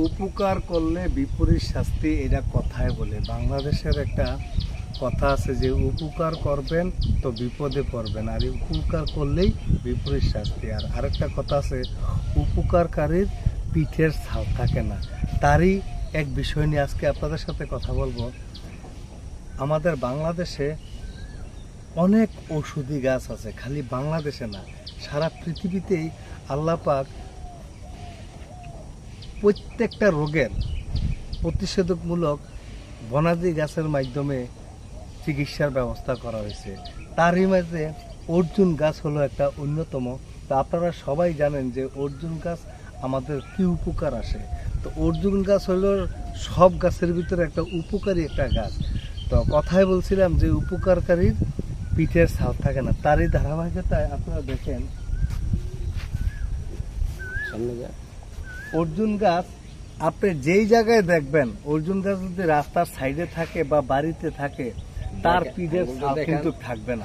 উপকার করলে বিপরীত শাস্তি, এটা কথায় বলে। বাংলাদেশের একটা কথা আছে যে উপকার করবেন তো বিপদে পড়বেন, আর উপকার করলেই বিপরীত শাস্তি। আর আরেকটা কথা আছে, উপকারকারীর পিঠের ছাল থাকে না। তারই এক বিষয় নিয়ে আজকে আপনাদের সাথে কথা বলবো। আমাদের বাংলাদেশে অনেক ঔষধি গাছ আছে, খালি বাংলাদেশে না, সারা পৃথিবীতেই আল্লাহ পাক প্রত্যেকটা রোগের প্রতিষেধকমূলক বনাদি গাছের মাধ্যমে চিকিৎসার ব্যবস্থা করা হয়েছে। তারই মাঝে অর্জুন গাছ হলো একটা অন্যতম। তো আপনারা সবাই জানেন যে অর্জুন গাছ আমাদের কি উপকার আসে। তো অর্জুন গাছ হলো সব গাছের ভিতরে একটা উপকারী একটা গাছ। তো কথায় বলছিলাম যে উপকারকারীর পিঠের ছাল থাকে না, তারই ধারাবাহিকতায় আপনারা দেখেন অর্জুন গাছ আপনি যেই জায়গায় দেখবেন, অর্জুন গাছ যদি রাস্তার সাইডে থাকে বা বাড়িতে থাকে, তার পিঠের ছাল কিন্তু থাকবে না।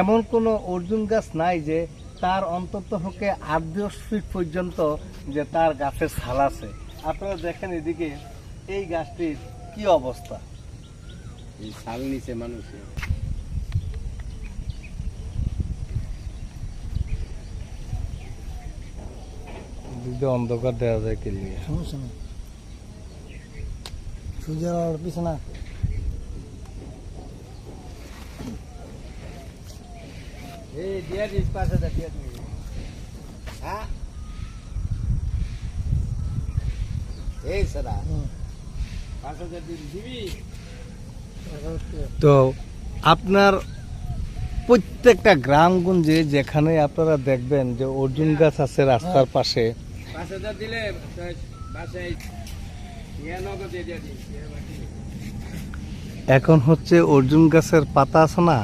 এমন কোনো অর্জুন গাছ নাই যে তার অন্তত হকে 8-10 ফিট পর্যন্ত যে তার গাছের ছাল আছে। আপনারা দেখেন এদিকে এই গাছটির কি অবস্থা, ছাল নিচে মানুষের অন্ধকার দেওয়া যায় কিলিয়ে সমস্যা নেই, সূর্যের পিছনে তো আপনার প্রত্যেকটা গ্রামগঞ্জে যেখানে আপনারা দেখবেন যে অর্জুন গাছ আছে রাস্তার পাশে, এখন হচ্ছে অর্জুন গাছের পাতা আছে না,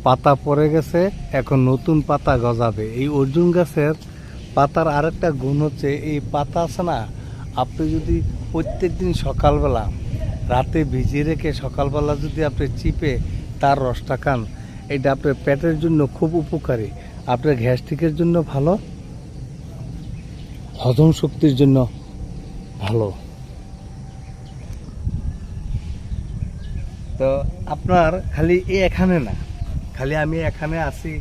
পাতা পড়ে গেছে, এখন নতুন পাতা গজাবে। এই অর্জুন গাছের পাতার আরেকটা গুণ হচ্ছে, এই পাতা আছে না, আপনি যদি প্রত্যেকদিন সকালবেলা রাতে ভিজিয়ে রেখে সকালবেলা যদি আপনি চিপে তার রসটা খান, এটা আপনার পেটের জন্য খুব উপকারী, আপনার গ্যাস্ট্রিকের জন্য ভালো, হজম শক্তির জন্য ভালো। তো আপনার খালি এখানে না, খালি আমি এখানে আছি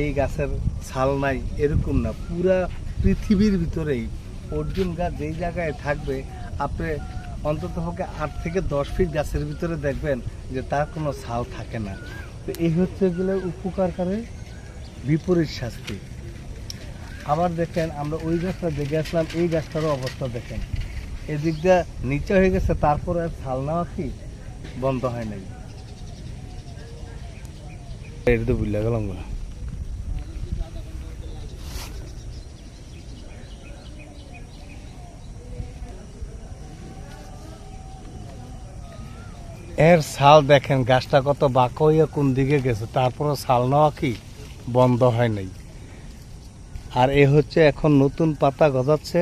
এই গাছের ছাল নাই এরকম না, পুরা পৃথিবীর ভিতরেই অর্জুন গাছ যেই জায়গায় থাকবে, আপনি অন্তত পক্ষে 8 থেকে 10 ফিট গাছের ভিতরে দেখবেন যে তার কোনো ছাল থাকে না। তো এই হচ্ছে এগুলো উপকারকারী বিপরীত শাস্তি। আবার দেখেন আমরা ওই গাছটা দেখে আসলাম, এই গাছটারও অবস্থা দেখেন, এদিক দিয়ে নিচে হয়ে গেছে, তারপরে আর ছাল নেওয়া কি বন্ধ হয় নাই। এটা তো বুঝলে গেলাম। এর ছাল দেখেন, গাছটা কত বাঁকা হইয়া কোন দিকে গেছে, তারপরে ছাল নেওয়া কি বন্ধ হয় নাই। আর এ হচ্ছে এখন নতুন পাতা গজাচ্ছে।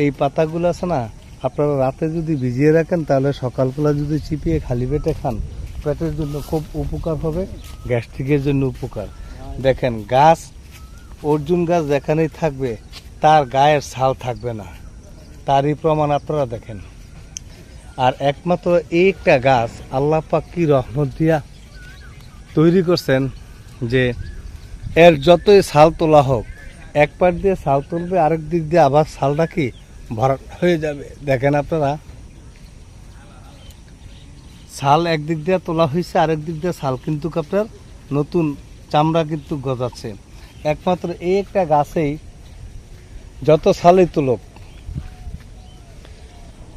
এই পাতাগুলো আছে না, আপনারা রাতে যদি ভিজিয়ে রাখেন, তাহলে সকালবেলা যদি চিপিয়ে খালি পেটে খান, পেটের জন্য খুব উপকার হবে, গ্যাস্ট্রিকের জন্য উপকার। দেখেন গাছ, অর্জুন গাছ যেখানেই থাকবে তার গায়ের ছাল থাকবে না, তারই প্রমাণ আপনারা দেখেন। আর একমাত্র এই একটা গাছ আল্লাহ পাক কি রহমত দিয়া তৈরি করছেন যে এর যতই ছাল তোলা হোক, এক পাট দিয়ে ছাল তুলবে, আরেক দিক দিয়ে আবার ছালটা কি ভরাট হয়ে যাবে। দেখেন আপনারা, ছাল একদিক দিয়ে তোলা হয়েছে, আরেক দিক দিয়ে ছাল কিন্তু আপনার নতুন চামড়া কিন্তু গজাচ্ছে। একমাত্র এই একটা গাছেই যত ছালই তুলক,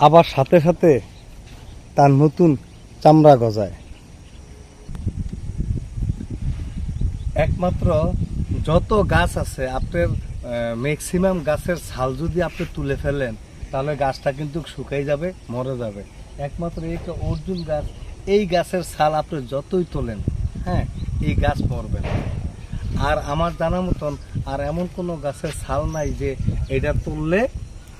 আবার সাথে সাথে তার নতুন চামড়া গজায়। একমাত্র যত গাছ আছে আপনার ম্যাক্সিমাম গাছের ছাল যদি আপনি তুলে ফেলেন, তাহলে গাছটা কিন্তু শুকাই যাবে, মরে যাবে। একমাত্র এই অর্জুন গাছ, এই গাছের ছাল আপনি যতই তোলেন, হ্যাঁ, এই গাছ মরবে না। আর আমার জানা মতন আর এমন কোনো গাছের ছাল নাই যে এটা তুললে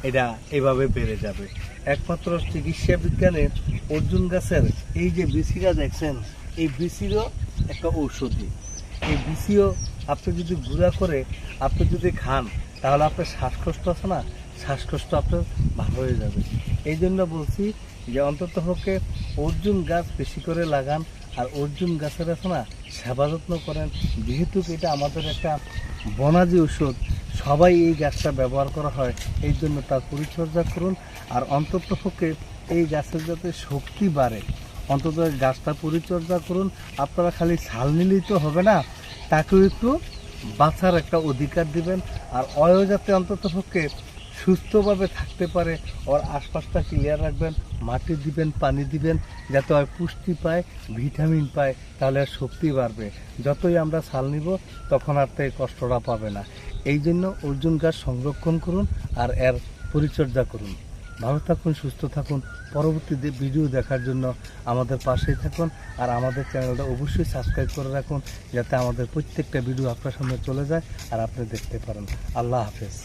এটা এভাবে বেড়ে যাবে। একমাত্র চিকিৎসা বিজ্ঞানে অর্জুন গাছের এই যে বিচিটা দেখছেন, এই বিচিরও একটা ঔষধি। এই বিচিও আপনি যদি গুঁড়া করে আপনি যদি খান, তাহলে আপনার শ্বাসকষ্ট আছে না, শ্বাসকষ্ট আপনার ভালো হয়ে যাবে। এই জন্য বলছি যে অন্তত পক্ষে অর্জুন গাছ বেশি করে লাগান, আর অর্জুন গাছের আছে না সেবা যত্ন করেন, যেহেতু এটা আমাদের একটা বনাজি ঔষধ, সবাই এই গাছটা ব্যবহার করা হয়, এই জন্য তার পরিচর্যা করুন। আর অন্তত পক্ষে এই গাছের যাতে শক্তি বাড়ে, অন্তত গাছটা পরিচর্যা করুন। আপনারা খালি ছাল নিলেই তো হবে না, তাকেও একটু বাঁচার একটা অধিকার দিবেন। আর অয় যাতে অন্তত পক্ষে সুস্থভাবে থাকতে পারে, ওর আশপাশটা ক্লিয়ার রাখবেন, মাটি দিবেন, পানি দিবেন, যাতে ওই পুষ্টি পায়, ভিটামিন পায়, তাহলে আর শক্তি বাড়বে। যতই আমরা ছাল নিব তখন আর তাই কষ্টটা পাবে না। এই জন্য অর্জুন গাছ সংরক্ষণ করুন আর এর পরিচর্যা করুন। ভালো থাকুন, সুস্থ থাকুন। পরবর্তী ভিডিও দেখার জন্য আমাদের পাশেই থাকুন, আর আমাদের চ্যানেলটা অবশ্যই সাবস্ক্রাইব করে রাখুন, যাতে আমাদের প্রত্যেকটা ভিডিও আপনার সামনে চলে যায় আর আপনি দেখতে পারেন। আল্লাহ হাফেজ।